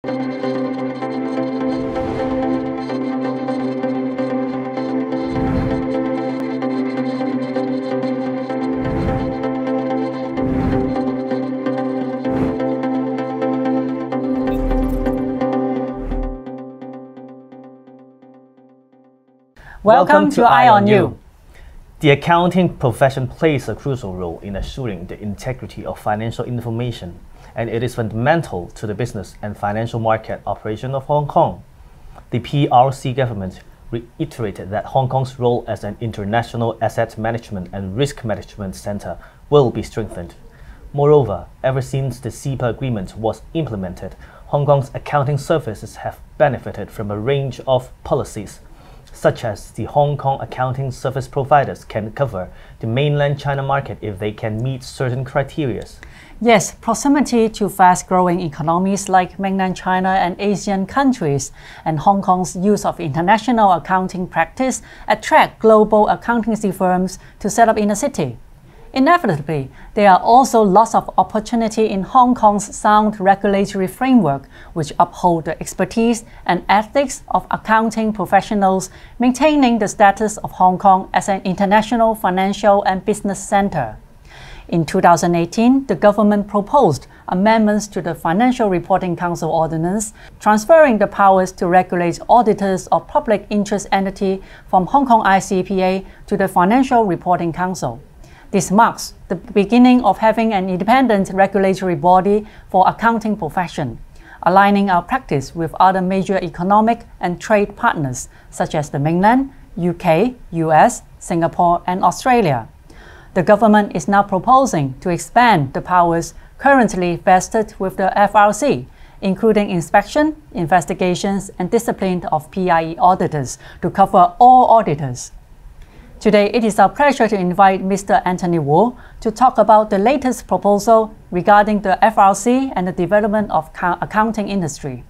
Welcome to EyE on You. The accounting profession plays a crucial role in assuring the integrity of financial information, and it is fundamental to the business and financial market operation of Hong Kong. The PRC government reiterated that Hong Kong's role as an international asset management and risk management center will be strengthened. Moreover, ever since the HKICPA agreement was implemented, Hong Kong's accounting services have benefited from a range of policies, such as the Hong Kong accounting service providers can cover the mainland China market if they can meet certain criteria. Yes, proximity to fast-growing economies like mainland China and Asian countries, and Hong Kong's use of international accounting practice attract global accountancy firms to set up in the city. Inevitably, there are also lots of opportunity in Hong Kong's sound regulatory framework, which uphold the expertise and ethics of accounting professionals, maintaining the status of Hong Kong as an international financial and business center. In 2018, the government proposed amendments to the Financial Reporting Council Ordinance, transferring the powers to regulate auditors of public interest entity from Hong Kong ICPA to the Financial Reporting Council. This marks the beginning of having an independent regulatory body for accounting profession, aligning our practice with other major economic and trade partners such as the mainland, UK, US, Singapore, and Australia. The government is now proposing to expand the powers currently vested with the FRC, including inspection, investigations, and discipline of PIE auditors to cover all auditors. Today, it is our pleasure to invite Mr. Anthony Wu to talk about the latest proposal regarding the FRC and the development of accounting industry.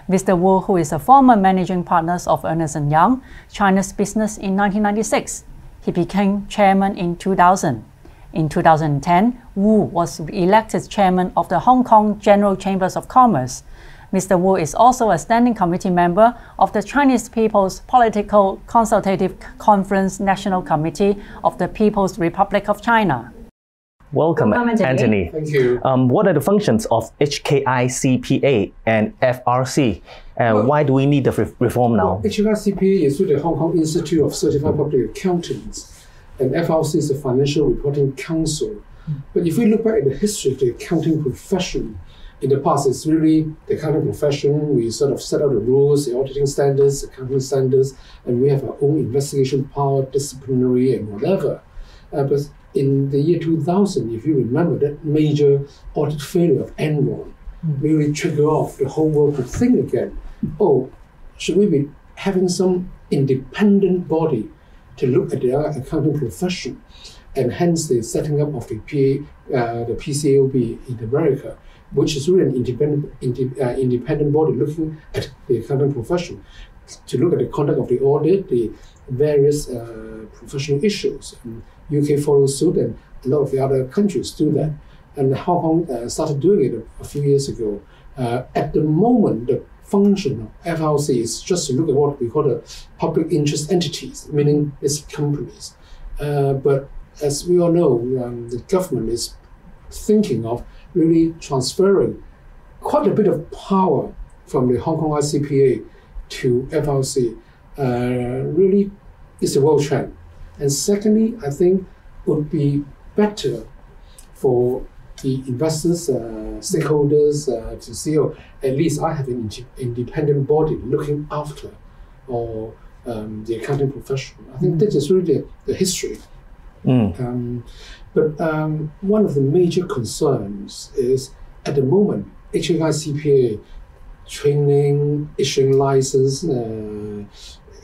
Mr. Wu, who is a former managing partner of Ernst & Young, China's business in 1996. He became chairman in 2000. In 2010, Wu was elected chairman of the Hong Kong General Chambers of Commerce. Mr. Wu is also a standing committee member of the Chinese People's Political Consultative Conference National Committee of the People's Republic of China. Welcome, Anthony. Thank you. What are the functions of HKICPA and FRC? Why do we need the reform now? HKICPA is with the Hong Kong Institute of Certified Public Accountants, and FRC is the Financial Reporting Council. But if we look back at the history of the accounting profession, in the past, it's really the accounting profession. We sort of set out the rules, the auditing standards, accounting standards, and we have our own investigation power, disciplinary, and whatever. But in the year 2000, if you remember, that major audit failure of Enron really triggered off the whole world to think again, oh, should we be having some independent body to look at the accounting profession? And hence the setting up of the PCAOB in America, which is really an independent body looking at the accounting profession to look at the conduct of the audit, the various professional issues. And UK follows suit, and a lot of the other countries do that. And Hong Kong started doing it a few years ago. At the moment, the function of FRC is just to look at what we call the public interest entities, meaning its companies. But as we all know, the government is thinking of really transferring quite a bit of power from the Hong Kong ICPA to FRC. Really is a world trend. And secondly, I think would be better for the investors, stakeholders to see, oh, at least I have an independent body looking after or the accounting profession. I think this is really the history. But one of the major concerns is, at the moment, HKICPA training, issuing license,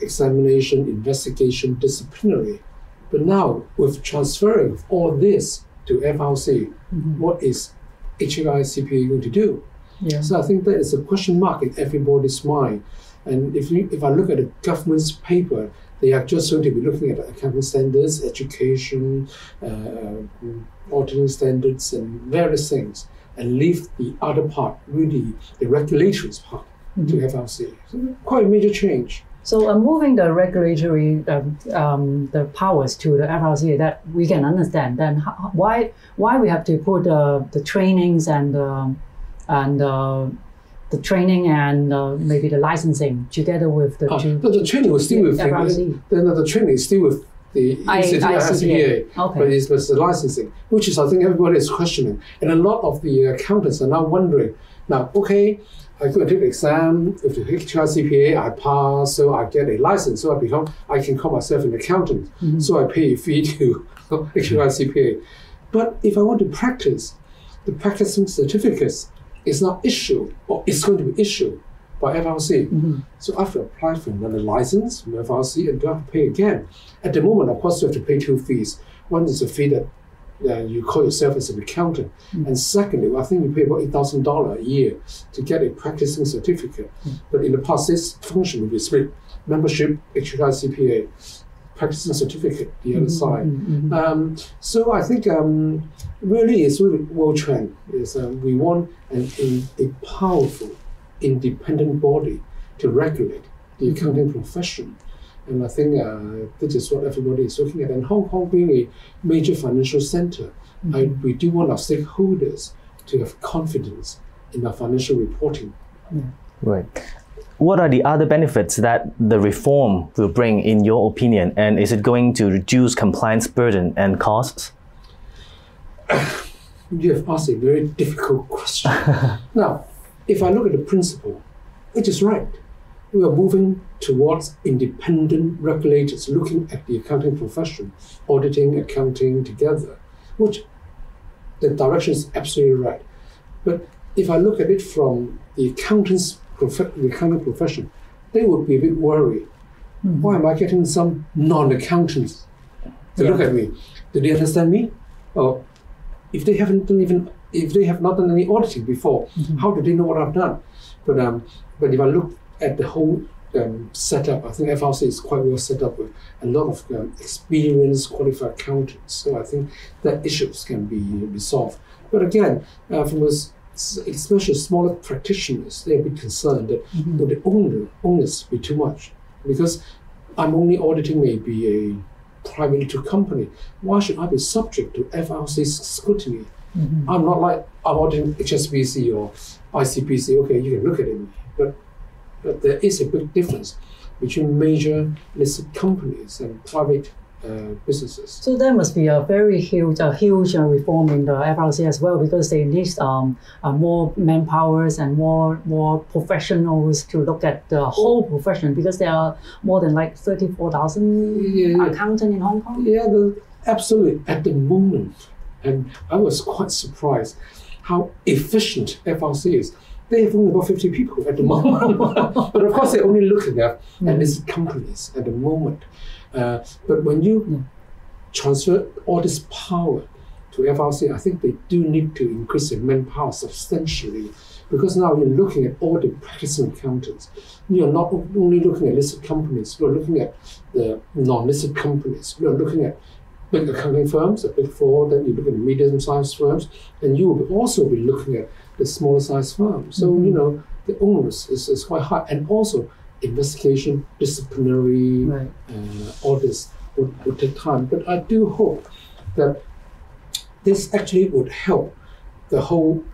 examination, investigation, disciplinary. But now, with transferring all this to FRC, what is HKICPA going to do? Yeah. So I think that is a question mark in everybody's mind. And if I look at the government's paper, they are just going to be looking at accounting standards, education, auditing standards, and various things. and leave the other part, really the regulatory part, to FRC. So quite a major change. So moving the regulatory the powers to the FRC, that we can understand. Then why we have to put the trainings and the training and maybe the licensing together with the the training was still with FRC. The training is still with the ICPA, okay. But it's the licensing, which is I think everybody is questioning, and a lot of the accountants are now wondering. Now, okay, I go and take the exam. If the HKICPA I pass, so I get a license, so I can call myself an accountant. So I pay a fee to HKICPA. But if I want to practice, the practicing certificates is not issued, or it's going to be issued by FRC. So I have to apply for another license from FRC and do have to pay again. At the moment, of course, you have to pay two fees. One is a fee that you call yourself as an accountant. And secondly, I think you pay about $8,000 a year to get a practicing certificate. But in the past, this function will be split. Membership, HKICPA, practicing certificate, the other side. So I think really it's really world trend. Is we want a powerful, independent body to regulate the accounting profession. And I think this is what everybody is looking at. And Hong Kong being a major financial center, we do want our stakeholders to have confidence in our financial reporting. Right. What are the other benefits that the reform will bring, in your opinion? And is it going to reduce compliance burden and costs? You have asked a very difficult question. Now, if I look at the principle, it is right. We are moving towards independent regulators looking at the accounting profession, auditing, accounting together, which the direction is absolutely right. But if I look at it from the accounting profession, they would be a bit worried. Why am I getting some non-accountants to look at me? Do they understand me? Or if they have not done any auditing before, how do they know what I've done? But if I look at the whole setup, I think FRC is quite well set up with a lot of experienced, qualified accountants. So I think that issues can be resolved. But again, from especially smaller practitioners, they're a bit concerned that the onus be too much. Because I'm only auditing maybe a private limited company. Why should I be subject to FRC's scrutiny? I'm not like I'm auditing HSBC or ICBC. Okay, you can look at it, but there is a big difference between major listed companies and private businesses. So there must be a very huge reform in the FRC as well, because they need more manpowers and more professionals to look at the whole profession, because there are more than like 34,000 accountants in Hong Kong. Yeah, absolutely. At the moment, and I was quite surprised how efficient FRC is. They have only about 50 people at the moment. But of course, they're only looking at listed companies at the moment. But when you transfer all this power to FRC, I think they do need to increase their manpower substantially, because now you're looking at all the practicing accountants. You're not only looking at listed companies, you're looking at the non-listed companies. You're looking at big accounting firms, the big four, then you look at the medium-sized firms, and you will also be looking at the smaller sized firms. So, the onus is quite high. And also, investigation, disciplinary audits would take time. But I do hope that this actually would help the whole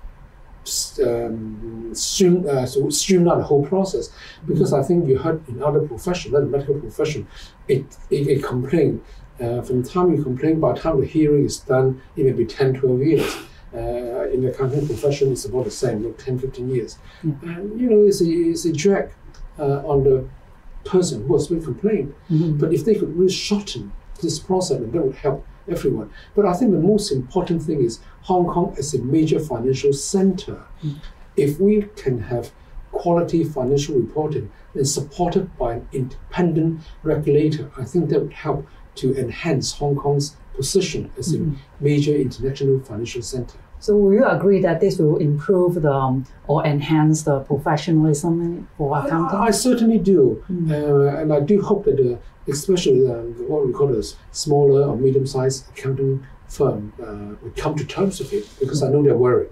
streamline the whole process. Because I think you heard in other professions, like the medical profession, a complaint. From the time you complain, by the time the hearing is done, it may be 10, 12 years. In the accounting profession, it's about the same, 10, 15 years. And, it's a drag on the person who has been complained. But if they could really shorten this process, then that would help everyone. But I think the most important thing is Hong Kong as a major financial center. If we can have quality financial reporting and supported by an independent regulator, I think that would help to enhance Hong Kong's position as a major international financial center. So will you agree that this will improve or enhance the professionalism for accounting? I certainly do. And I do hope that especially what we call the smaller or medium-sized accounting firm would come to terms with it, because I know they're worried.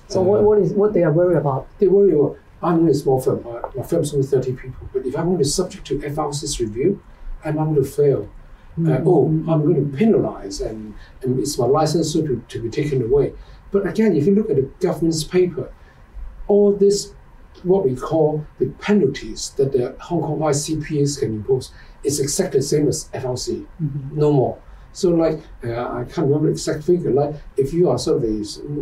So what they are worried about? They worry about, I'm only a small firm, my firm's only 30 people, but if I'm going to be subject to FRC's review, I'm going to fail. I'm going to penalize, and it's my license to be taken away. But again, if you look at the government's paper, all this, what we call the penalties that the Hong Kong ICPAs can impose, is exactly the same as FRC, no more. So like, I can't remember the exact figure, like if you are sort of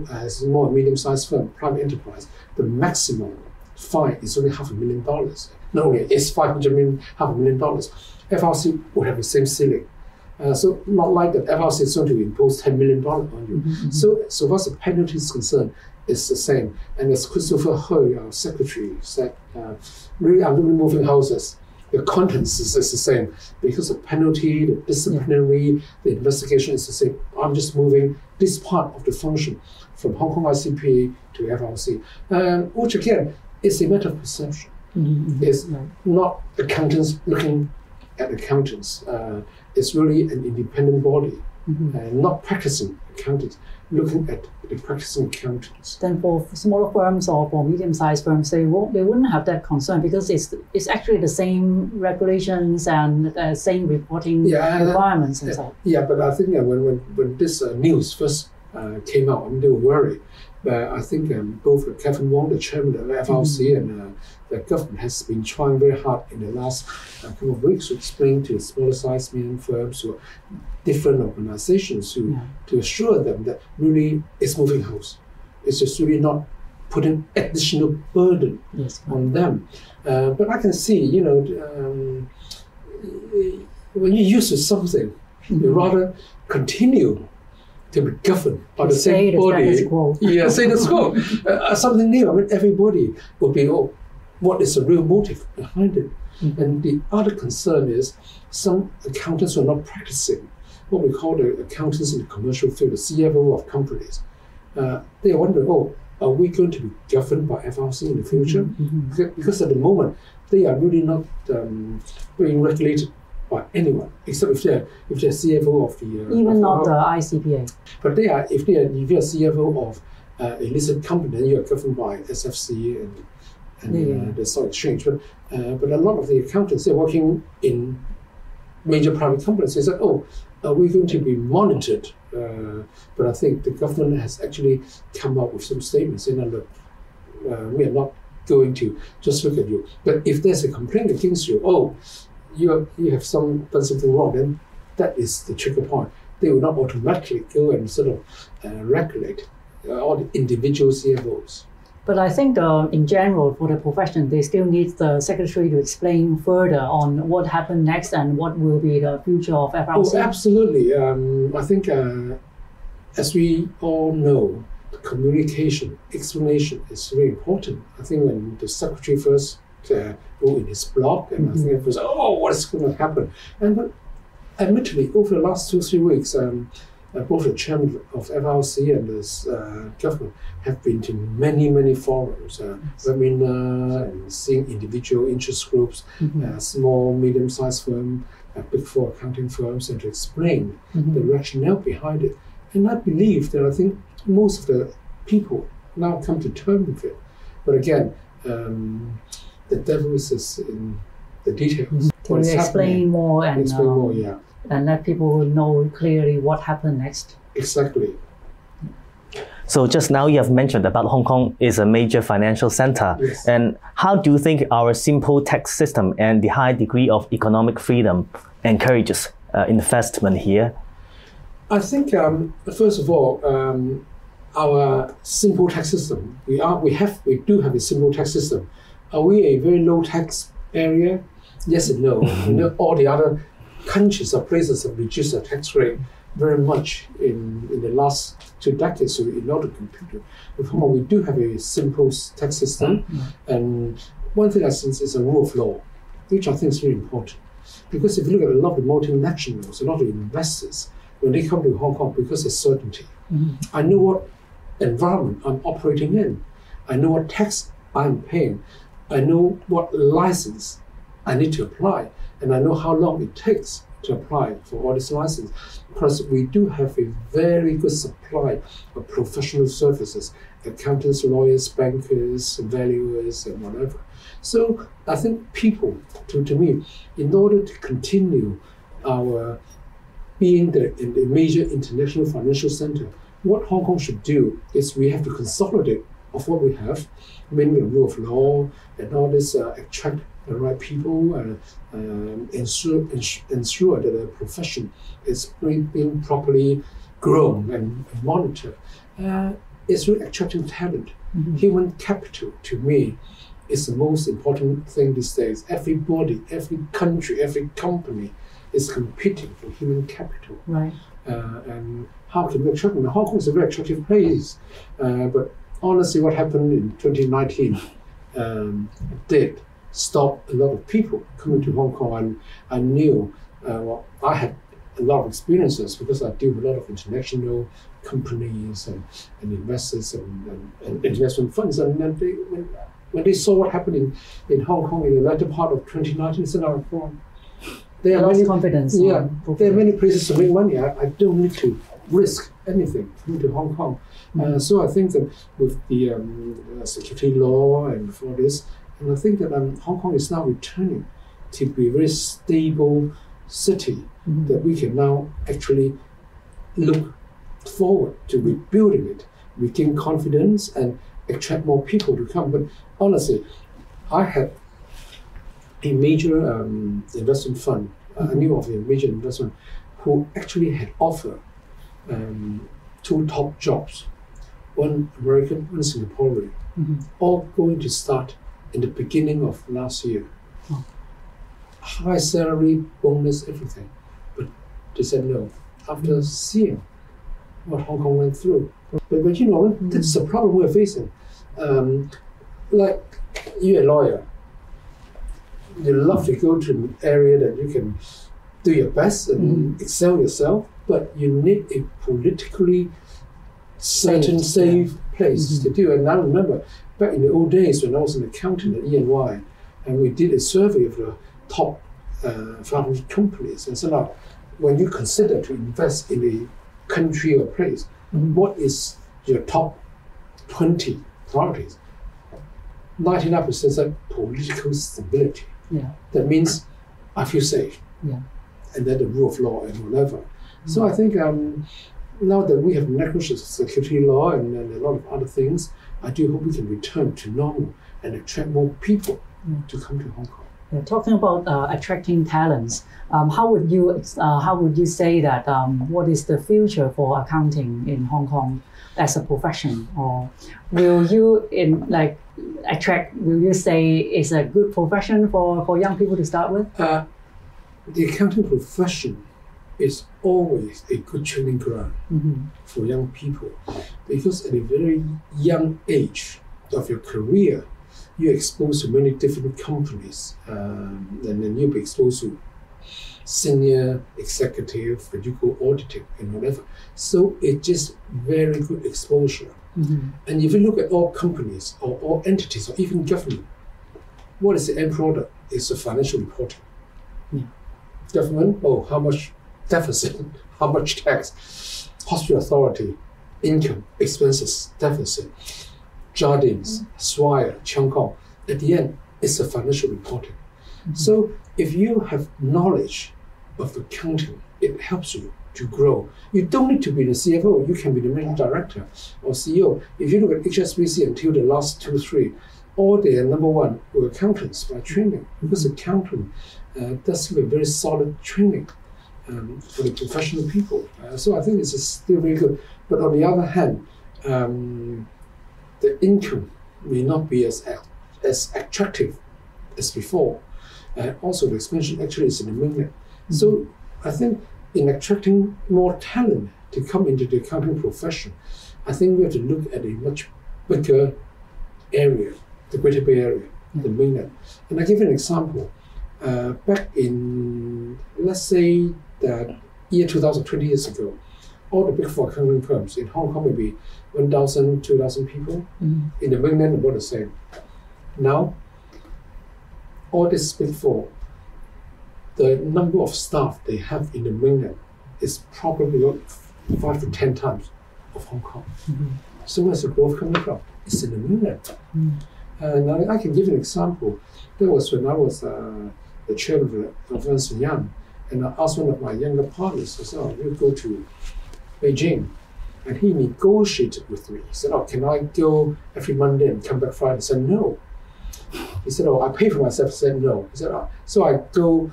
a small medium-sized firm, private enterprise, the maximum fine is only $500,000. Not only it's $500,000, FRC would have the same ceiling. So not like that FRC is going to impose $10 million on you. So far as the penalty is concerned, it's the same. And as Christopher Hui, our secretary, said, really I'm only moving houses. The contents is the same because the penalty, the disciplinary, the investigation is the same. I'm just moving this part of the function from Hong Kong ICPA to FRC, which again is a matter of perception. It's not accountants looking at accountants. It's really an independent body, not practicing accountants, looking at the practicing accountants. Then for smaller firms or for medium-sized firms, they wouldn't have that concern because it's actually the same regulations and same reporting requirements and so on. Yeah, but I think when this news first came out, they were worried. But I think both Kevin Wong, the chairman of the FRC, and the government has been trying very hard in the last couple of weeks to explain to the smaller size medium firms or different organizations to assure them that really it's moving house. It's just really not putting additional burden on them. But I can see, when you're used to something, you rather continue to be governed by the same body. Status quo. Something new. I mean, everybody will be, what is the real motive behind it? And the other concern is some accountants who are not practicing what we call the accountants in the commercial field, the CFO of companies. They are wondering, are we going to be governed by FRC in the future? Because at the moment, they are really not being regulated by anyone, except if they're CFO of the even not the ICPA. But if you're CFO of a listed company, then you are governed by SFC and the stock exchange. But a lot of the accountants, they're working in major private companies. They said, are we going to be monitored? But I think the government has actually come up with some statements saying, look, we are not going to just look at you. But if there's a complaint against you, you have done something wrong, then that is the trigger point. They will not automatically go and sort of regulate all the individual CFOs. But I think in general, for the profession, they still need the secretary to explain further on what happened next and what will be the future of FRC. Absolutely. I think, as we all know, the communication, explanation is very important. I think when the secretary first wrote in his blog, and I think it was, what's going to happen? And admittedly, over the last 2-3 weeks, both the chairman of FRC and the government have been to many forums, webinar, and seeing individual interest groups, small, medium-sized firms, big four accounting firms, and to explain the rationale behind it. And I believe that I think most of the people now come to terms with it. But again, the devil is in the details. Can you explain more and and let people know clearly what happened next? Exactly. So just now you have mentioned about Hong Kong is a major financial center. Yes. And how do you think our simple tax system and the high degree of economic freedom encourages investment here? I think first of all, our simple tax system. We do have a simple tax system. Are we a very low tax area? Yes and no. All the other countries or places have reduced their tax rate very much in the last 2 decades. So in order to compete with Hong Kong, we do have a simple tax system. And one thing I sense is a rule of law, which I think is very important. Because if you look at a lot of the multinationals, a lot of investors, when they come to Hong Kong, because there's certainty. I know what environment I'm operating in. I know what tax I'm paying. I know what license I need to apply. And I know how long it takes to apply for all this license, because we do have a very good supply of professional services, accountants, lawyers, bankers, valuers, and whatever. So I think people, to me, in order to continue our being the major international financial center, what Hong Kong should do is we have to consolidate of what we have, meaning the rule of law and all this, attract the right people, ensure that the profession is being properly grown and monitored. It's really attracting talent. Human capital, to me, is the most important thing these days. Everybody, every country, every company is competing for human capital. Right. And how can we attract them? Hong Kong is a very attractive place, but honestly, what happened in 2019 did stop a lot of people coming to Hong Kong. And I knew, I had a lot of experiences because I deal with a lot of international companies and investors and investment funds. And then when they saw what happened in Hong Kong in the latter part of 2019, they said, there are many confidence. Yeah, there are many places to make money. I don't need to risk anything coming to Hong Kong. So I think that with the security law and for this, and I think that Hong Kong is now returning to be a very stable city that we can now actually look forward to rebuilding it, regain confidence and attract more people to come. But honestly, I had a major investment fund, I knew of a major investment who actually had offered 2 top jobs, one American, one Singaporean, all going to start in the beginning of last year. High salary, bonus, everything. But they said no, after seeing what Hong Kong went through. But you know, that's the problem we're facing. Like, you're a lawyer. You love to go to an area that you can do your best and excel yourself, but you need a politically certain safe place to do. And I remember back in the old days when I was an accountant at EyE, and we did a survey of the top 500 companies and said, now, when you consider to invest in a country or place, what is your top 20 priorities? 99% said political stability. Yeah. That means I feel safe. Yeah. And then the rule of law and whatever. So I think now that we have national security law and a lot of other things, I do hope we can return to normal and attract more people to come to Hong Kong. Yeah, talking about attracting talents, how would you say that what is the future for accounting in Hong Kong as a profession? Or will you will you say it's a good profession for young people to start with? The accounting profession is always a good training ground for young people, because at a very young age of your career, you're exposed to many different companies, and then you'll be exposed to senior executive, but you go auditing and whatever. So it's just very good exposure. And if you look at all companies or all entities or even government, what is the end product? It's the financial reporting. Government, how much deficit, how much tax, hospital authority, income, expenses, deficit, Jardines, Swire, Cheung Kong. At the end, it's a financial reporting. So if you have knowledge of accounting, it helps you to grow. You don't need to be the CFO, you can be the managing director or CEO. If you look at HSBC until the last 2, 3, all their number one were accountants by training, because accountant does have a very solid training for the professional people. So I think it's still very good. But on the other hand, the income may not be as attractive as before. Also, the expansion actually is in the mainland. So I think in attracting more talent to come into the accounting profession, I think we have to look at a much bigger area, the Greater Bay Area, the mainland. And I give you an example. Back in, let's say, that year 2000, 20 years ago, all the big 4 accounting firms in Hong Kong may be 1,000, 2,000 people. In the mainland, about the same. Now, all these big 4 the number of staff they have in the mainland is probably about 5 to 10 times of Hong Kong. So where's the growth coming from? It's in the mainland. And I can give you an example. That was when I was the chairman of Eunice Yung, and I asked one of my younger partners, I said, oh, we'll go to Beijing. And he negotiated with me. He said, oh, can I go every Monday and come back Friday? I said, no. He said, oh, I pay for myself. I said, no. He said, oh. So I go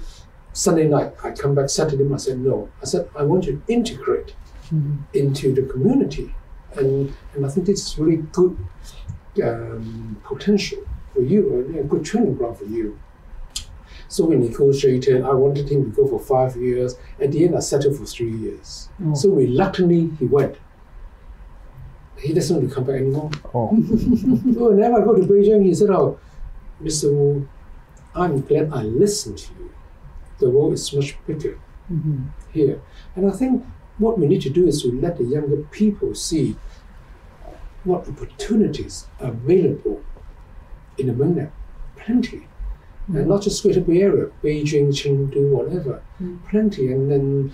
Sunday night, I come back Saturday night. I said, no. I said, I want to integrate into the community. And I think this is really good potential for you, a good training ground for you. So we negotiated. I wanted him to go for 5 years. At the end, I settled for 3 years. So reluctantly, he went. He doesn't want to come back anymore. So whenever I go to Beijing, he said, oh, Mr. Wu, I'm glad I listened to you. The world is much bigger here. And I think what we need to do is to let the younger people see what opportunities are available in the mainland. Plenty. And not just Greater Bay Area, Beijing, Chengdu, whatever. Plenty. And then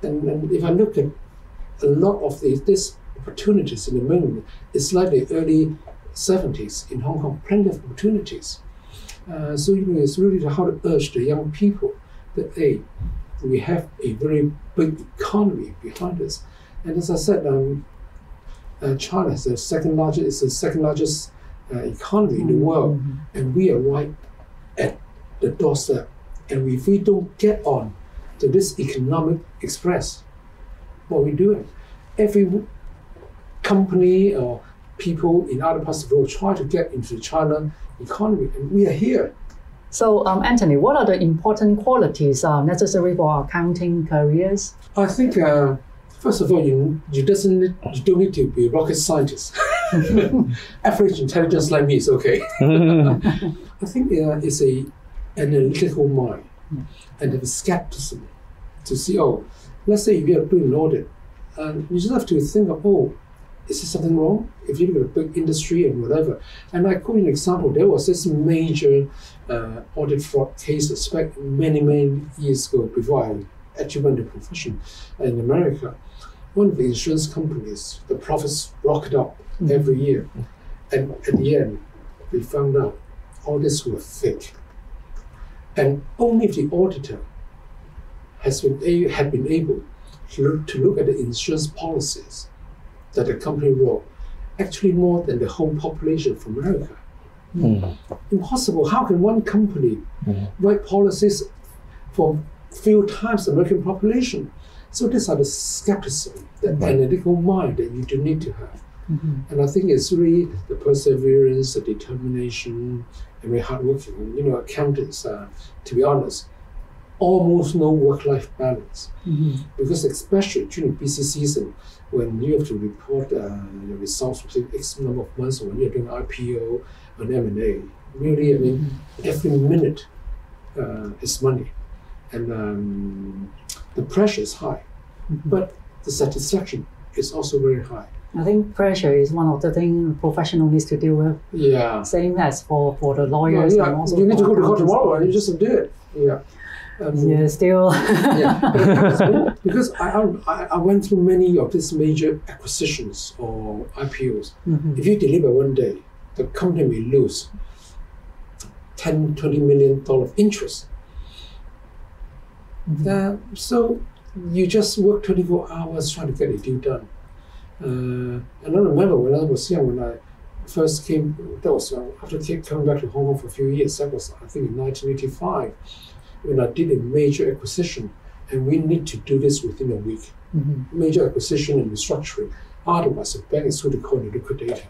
if I look at a lot of these opportunities in the mainland, it's like the early 70s in Hong Kong, plenty of opportunities. So it's really how to urge the young people that, hey, we have a very big economy behind us. And as I said, China is the second largest economy in the world, and we are right at the doorstep. And if we don't get on to this economic express, what are we doing? Every company or people in other parts of the world try to get into the China economy, and we are here. So, Anthony, what are the important qualities necessary for accounting careers? I think, first of all, you don't need to be a rocket scientist. Average intelligence like me is okay. I think it's an analytical mind and have a skepticism to see, oh, let's say if you're doing an audit, you just have to think of, oh, is there something wrong? If you look at a big industry and whatever. And I quote an example, there was this major audit fraud cases back many years ago before I actually went to profession in America. One of the insurance companies, the profits rocketed up every year. And at the end, we found out all this were fake. And only the auditor had been able to look at the insurance policies that the company wrote, actually more than the whole population of America. Impossible. How can one company write policies for few times the American population? So these are the skepticism, the analytical mind that you do need to have. And I think it's really the perseverance, the determination, and very hardworking. And, accountants, to be honest, almost no work-life balance. Because especially during busy season, when you have to report your results within X number of months, or when you're doing IPO and M&A, really, I mean, every minute is money. And the pressure is high, but the satisfaction is also very high. I think pressure is one of the things professional needs to deal with. Yeah. Same as for the lawyers. Yeah, and also you need to go to court tomorrow and you just do it. Yeah. Still. Because I went through many of these major acquisitions or IPOs. If you deliver one day, the company may lose $10-20 million interest. So you just work 24 hours trying to get a deal done. And I remember when I was young, when I first came, that was after coming back to Hong Kong for a few years, that was I think in 1985, when I did a major acquisition, and we need to do this within a week. Major acquisition and restructuring. Otherwise, the bank is going to call you liquidator.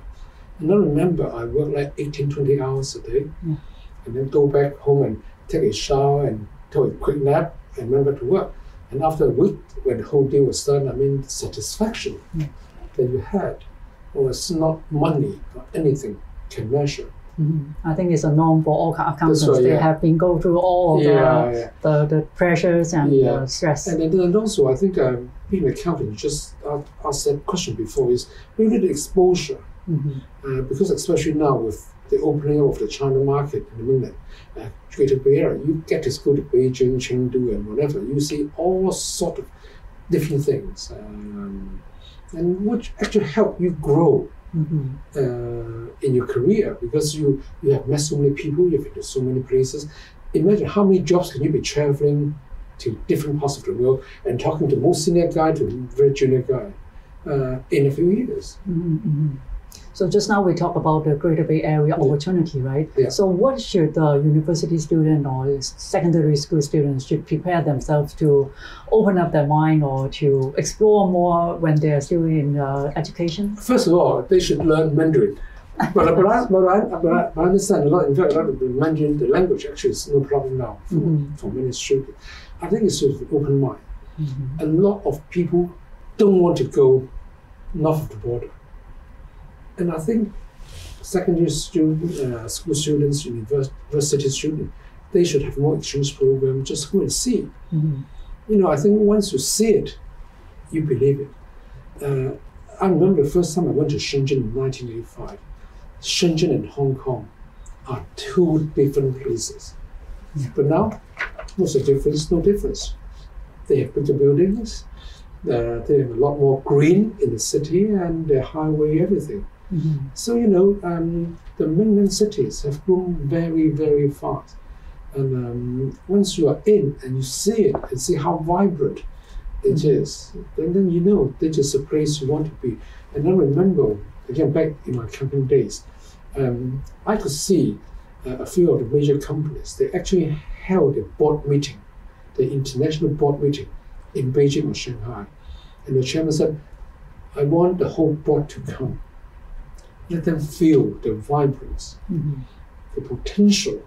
And I remember I worked like 18-20 hours a day, and then go back home and take a shower and take a quick nap and remember to work. And after a week, when the whole deal was done, I mean, the satisfaction that you had was not money or anything can measure. I think it's a norm for all accountants. Right, they have been go through all of the pressures and the stress. And then also, I think being an accountant, just asked that question before, is really the exposure. Because especially now with the opening of the China market in the mainland, Greater Bay Area, you get to go to Beijing, Chengdu, and whatever. You see all sort of different things, and which actually help you grow in your career, because you have met so many people, you've been to so many places. Imagine how many jobs can you be traveling to different parts of the world and talking to most senior guy to very junior guy in a few years. So just now we talk about the Greater Bay Area opportunity, right? Yeah. So what should the university student or secondary school students should prepare themselves to open up their mind or to explore more when they are still in education? First of all, they should learn Mandarin. But I understand a lot. In fact, a lot of the Mandarin, the language actually is no problem now for many students. I think it's sort of an open mind. A lot of people don't want to go north of the border. And I think secondary students, school students, university students, they should have more exchange program. Just go and see. You know, I think once you see it, you believe it. I remember the first time I went to Shenzhen in 1985. Shenzhen and Hong Kong are two different places. But now, what's the difference? No difference. They have bigger buildings. They have a lot more green in the city, and the highway, everything. So, you know, the mainland cities have grown very, very fast. And once you are in and you see it and see how vibrant it is, then you know this is a place you want to be. And I remember, again, back in my accounting days, I could see a few of the major companies, they actually held a board meeting, the international board meeting in Beijing or Shanghai. And the chairman said, I want the whole board to come. Let them feel the vibrance, the potential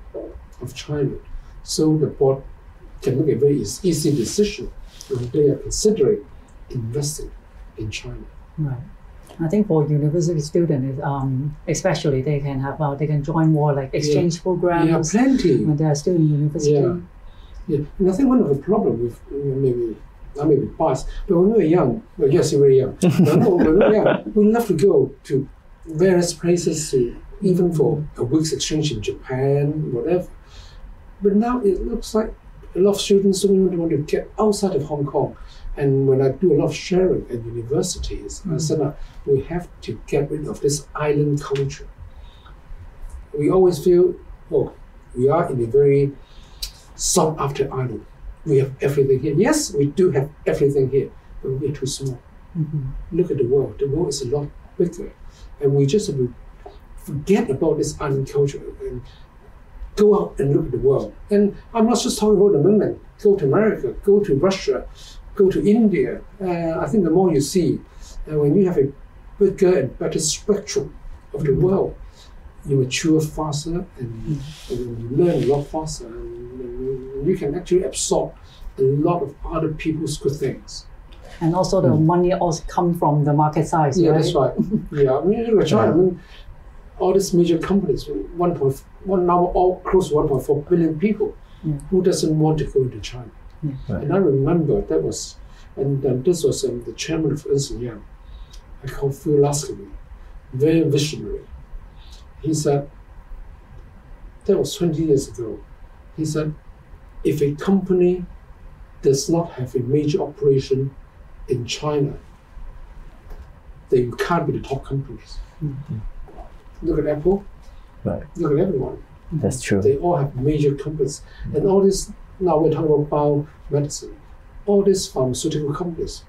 of China, so the board can make a very easy decision when they are considering investing in China. Right. I think for university students, especially, they can have they can join more like exchange programs. Plenty when they are still in university. And I think one of the problems with maybe I may be biased, but when we were young, well, yes, you were young. When we were young, we love to go to various places, even for a week's exchange in Japan, whatever. But now it looks like a lot of students don't even want to get outside of Hong Kong. And when I do a lot of sharing at universities, I said, we have to get rid of this island culture. We always feel, we are in a very sought after island. We have everything here. Yes, we do have everything here, but we're too small. Look at the world. The world is a lot bigger. And we just have to forget about this island culture and go out and look at the world. And I'm not just talking about the mainland. Go to America, go to Russia, go to India. I think the more you see, when you have a bigger and better spectrum of the world, you mature faster and you learn a lot faster. And you can actually absorb a lot of other people's good things. And also the money also come from the market size, right? That's right. I mean, look at China. I mean, all these major companies, now all close to 1.4 billion people. Who doesn't want to go into China? And I remember this was the chairman of Ernst & Young, I call Phil Lasky, very visionary. He said, that was 20 years ago. He said, if a company does not have a major operation in China, they can't be the top companies. Look at Apple. Right. Look at everyone. That's true. They all have major companies. And all this, now we're talking about biomedicine, all these pharmaceutical companies,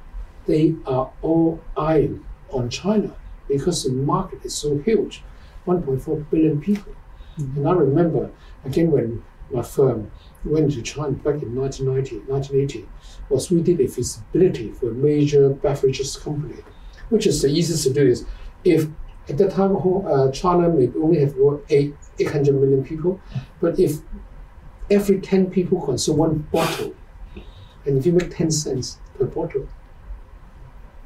they are all eyeing on China because the market is so huge, 1.4 billion people. And I remember, again, when my firm went to China back in 1980, was we did a feasibility for a major beverages company, which is the easiest to do is, if at that time China may only have 800 million people, but if every 10 people consume one bottle, and if you make 10 cents per bottle,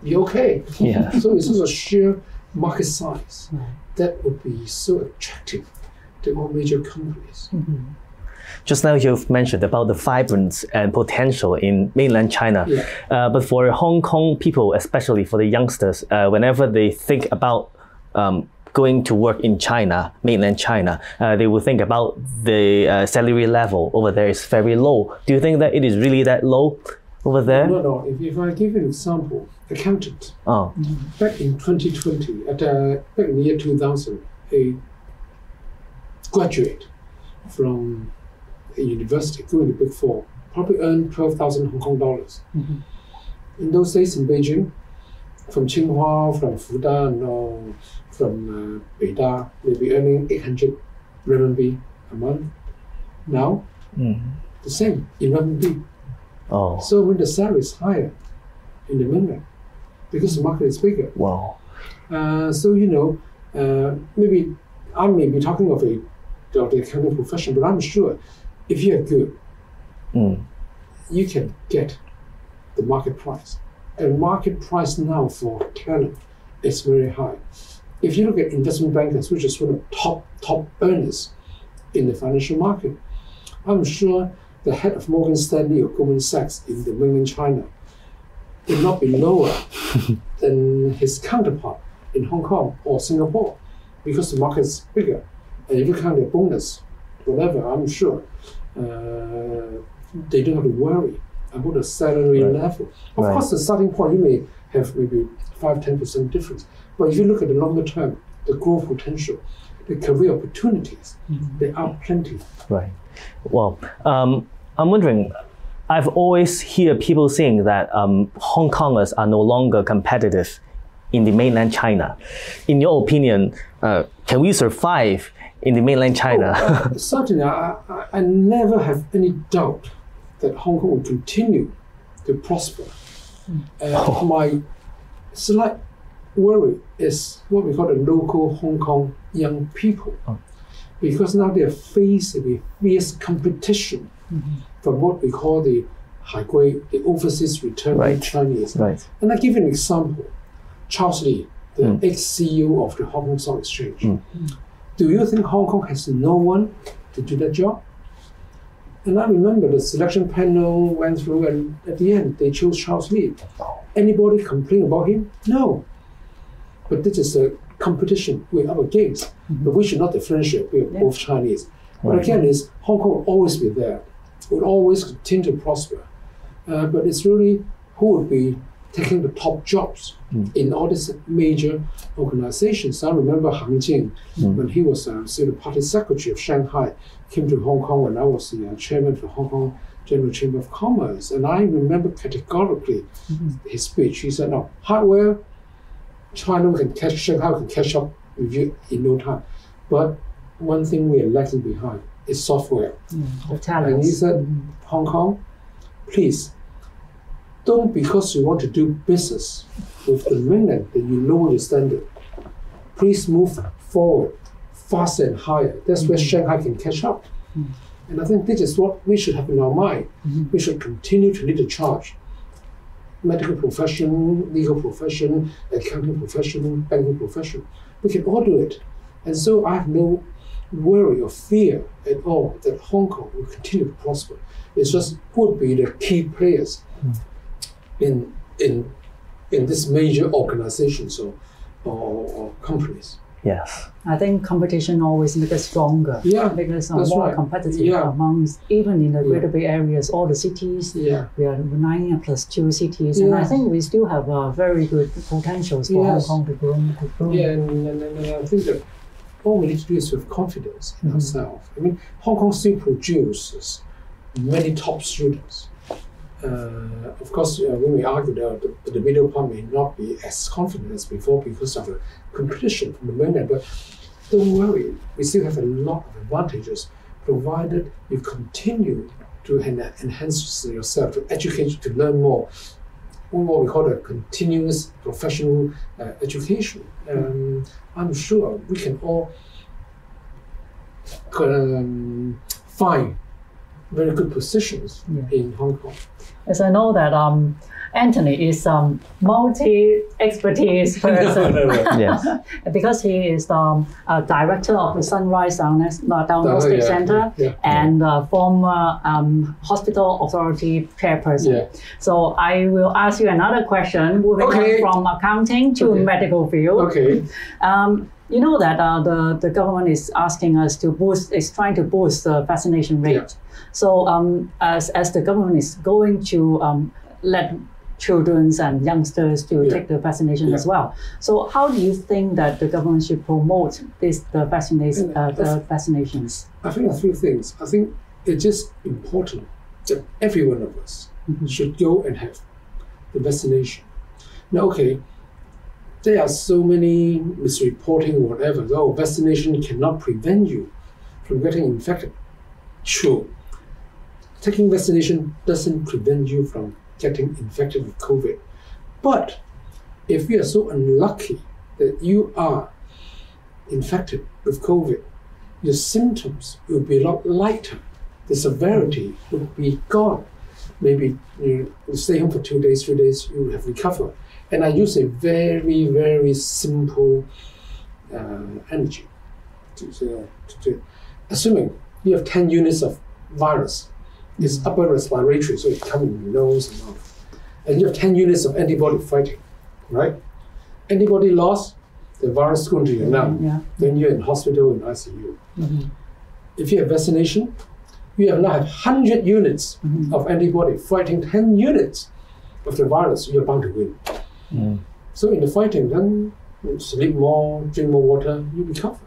you're okay. So it's just a sheer market size that would be so attractive to all major companies. Just now you've mentioned about the vibrance and potential in mainland China. But for Hong Kong people, especially for the youngsters, whenever they think about going to work in China, mainland China, they will think about the salary level over there is very low. Do you think that it is really that low over there? No. If I give you an example, accountant. Oh. Back in 2020, back in the year 2000, a graduate from a university, going to Big Four, probably earned 12,000 Hong Kong dollars. In those days in Beijing, from Tsinghua, from Fudan, or from Beida, maybe earning 800 RMB a month. Now, the same in RMB. Oh. So when the salary is higher in the mainland, because the market is bigger. Wow. So maybe I may be talking of the accounting profession, but I'm sure if you're good, you can get the market price. And market price now for talent is very high. If you look at investment bankers, which is one of the top earners in the financial market, I'm sure the head of Morgan Stanley or Goldman Sachs in the mainland China will not be lower than his counterpart in Hong Kong or Singapore, because the market is bigger. And if you count their bonus, whatever, I'm sure they don't have to worry about the salary level. Of course, the starting point, you may have maybe 5-10% difference. But if you look at the longer term, the growth potential, the career opportunities, there are plenty. Right. Well, I'm wondering, I've always hear people saying that Hong Kongers are no longer competitive in the mainland China. In your opinion, can we survive in the mainland China? Certainly, I never have any doubt that Hong Kong will continue to prosper. My slight worry is what we call the local Hong Kong young people, because now they are facing with fierce competition from what we call the the overseas returning Chinese. And I give you an example. Charles Lee, the ex-CEO of the Hong Kong Stock Exchange. Do you think Hong Kong has no one to do that job? And I remember the selection panel went through, and at the end, they chose Charles Lee. Anybody complain about him? No. But this is a competition we're up against. But we should not differentiate. We are both Chinese. But again, Hong Kong will always be there. Will always continue to prosper. But it's really who would be taking the top jobs in all these major organizations. I remember Hang Jing, when he was still the party secretary of Shanghai, came to Hong Kong when I was the chairman of the Hong Kong General Chamber of Commerce. And I remember categorically his speech. He said, no, hardware, China Shanghai can catch up with you in no time. But one thing we are lagging behind is software. And he said, Hong Kong, please, don't, because you want to do business with the mainland, that you lower the standard. Please move forward faster and higher. That's where Shanghai can catch up. And I think this is what we should have in our mind. We should continue to lead the charge. Medical profession, legal profession, accounting profession, banking profession. We can all do it. And so I have no worry or fear at all that Hong Kong will continue to prosper. It's just who would be the key players in this major organizations or companies. Yes. I think competition always makes us stronger. Make us more competitive amongst, even in the Greater Bay areas, all the cities. We are 9+2 cities, and I think we still have very good potentials for Hong Kong to grow. And I think that all we need to do is have confidence in ourselves. I mean, Hong Kong still produces many top students. Of course, we may argue that the middle part may not be as confident as before because of the competition from the mainland, but don't worry, we still have a lot of advantages, provided you continue to enhance yourself, to educate, to learn more, what we call a continuous professional education. I'm sure we can all find very good positions in Hong Kong. As I know that Anthony is a multi-expertise person. Yes. Because he is the director of the Sunrise Diagnostic Center and former hospital authority chairperson. So I will ask you another question, moving on from accounting to medical field. You know that the government is asking us to trying to boost the vaccination rate. Yeah. So as the government is going to let children and youngsters to take the vaccination as well. So how do you think that the government should promote the vaccinations? I think there are three things. I think it's just important that every one of us should go and have the vaccination. Now, okay, there are so many misreporting or whatever. Oh, vaccination cannot prevent you from getting infected. True. Taking vaccination doesn't prevent you from getting infected with COVID. But if you are so unlucky that you are infected with COVID, your symptoms will be a lot lighter. The severity would be gone. Maybe you stay home for 2 days, 3 days, you will have recovered. And I use a very, very simple energy. Assuming you have 10 units of virus, it's upper respiratory, so it comes in your nose and mouth. And you have 10 units of antibody fighting, right? Antibody loss, the virus goes into your lung. Then you're in hospital in ICU. If you have vaccination, you now have 100 units of antibody fighting 10 units of the virus. You're bound to win. So in the fighting, then sleep more, drink more water, you recover.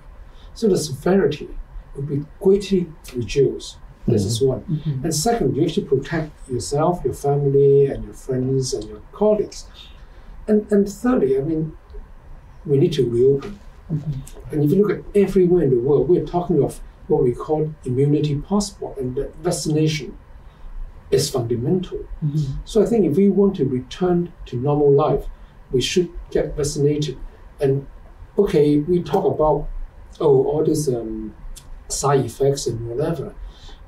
So the severity will be greatly reduced. This is one. And second, you actually protect yourself, your family, and your friends, and your colleagues. And thirdly, I mean, we need to reopen. And if you look at everywhere in the world, we're talking of what we call immunity passport, and that vaccination is fundamental. So I think if we want to return to normal life, we should get vaccinated. And okay, we talk about all these side effects and whatever,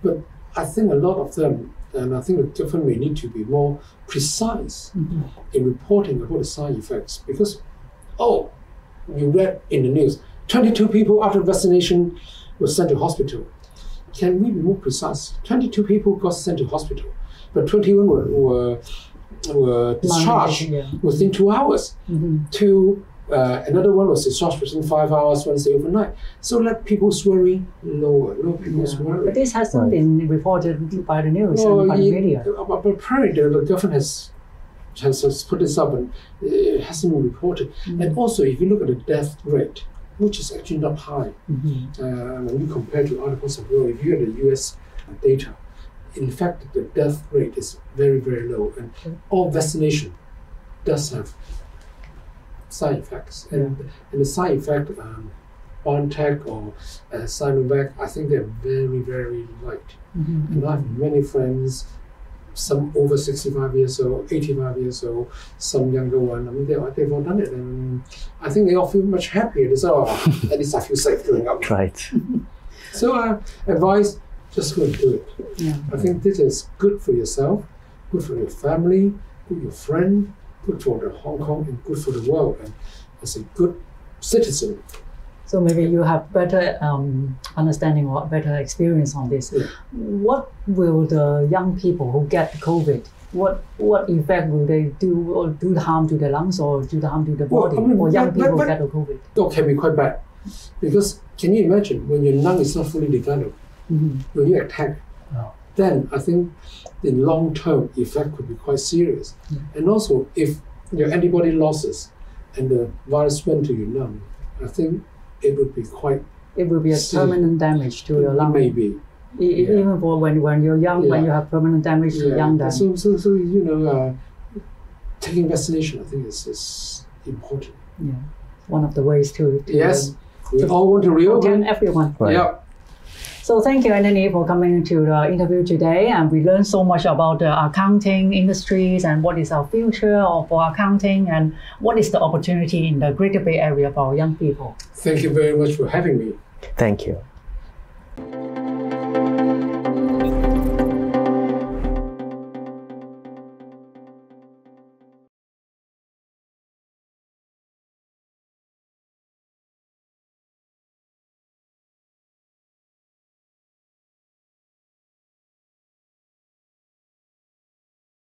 but I think a lot of them, and I think the government may need to be more precise in reporting about the side effects, because you read in the news 22 people after vaccination were sent to hospital. Can we be more precise? 22 people got sent to hospital, but 21 were discharged within 2 hours. Another one was discharged within 5 hours, one stay overnight. So let people's worry lower people's worry. But this hasn't been reported by the news and by the media. But apparently the government has put this up, and it hasn't been reported. And also, if you look at the death rate, which is actually not high, when you compare to other parts of the world, if you look at the US data, in fact, the death rate is very, very low. And all vaccination does have side effects. And the side effect, BioNTech or Sinovac, I think they're very, very light. And I have many friends, some over 65 years old, 85 years old, some younger one. I mean, they've all done it, and I think they all feel much happier. They say, at least I feel safe going out. Right. So advice, just go and do it. I think this is good for yourself, good for your family, good for your friend, good for the Hong Kong, and good for the world. And as a good citizen. So maybe you have better understanding or better experience on this. What will the young people who get COVID, what effect will they do, or do the harm to the lungs, or do the harm to the body, or young people who get the COVID? That can be quite bad. Because can you imagine when your lung is not fully developed, when you attack, then I think the long-term effect could be quite serious. And also, if your antibody losses and the virus went to your lung, I think it would be quite... It will be a permanent damage to your lung. Maybe. Even for when you're young, when you have permanent damage to young lung. So taking vaccination, I think is important. One of the ways to yes, we all want to reopen. Everyone. Right. So thank you, Anthony, for coming to the interview today. And we learned so much about the accounting industries and what is our future for accounting and what is the opportunity in the Greater Bay Area for our young people. Thank you very much for having me. Thank you.